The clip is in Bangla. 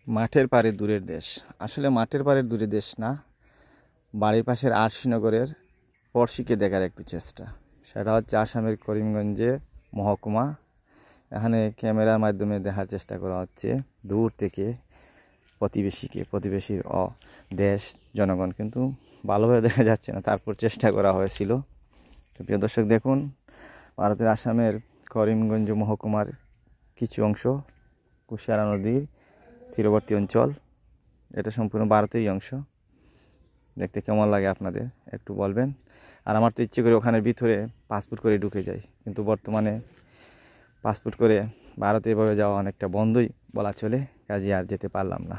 মাঠের পাড়ে দূরের দেশ। আসলে মাঠের পাড়ের দূরের দেশ না, বাড়ির পাশের আরশিনগরের পড়শিকে দেখার একটু চেষ্টা। সেটা হচ্ছে আসামের করিমগঞ্জে মহকুমা। এখানে ক্যামেরার মাধ্যমে দেখার চেষ্টা করা হচ্ছে দূর থেকে প্রতিবেশীর দেশ জনগণ, কিন্তু ভালোভাবে দেখা যাচ্ছে না, তারপর চেষ্টা করা হয়েছিল। তো প্রিয় দর্শক দেখুন, ভারতের আসামের করিমগঞ্জ মহকুমার কিছু অংশ কুশিয়ারা নদীর তীরবর্তী অঞ্চল। এটা সম্পূর্ণ ভারতেরই অংশ। দেখতে কেমন লাগে আপনাদের একটু বলবেন। আর আমার তো ইচ্ছে করে ওখানের ভিতরে পাসপোর্ট করে ঢুকে যাই, কিন্তু বর্তমানে পাসপোর্ট করে ভারতে এভাবে যাওয়া অনেকটা বন্ধই বলা চলে, কাজে আর যেতে পারলাম না।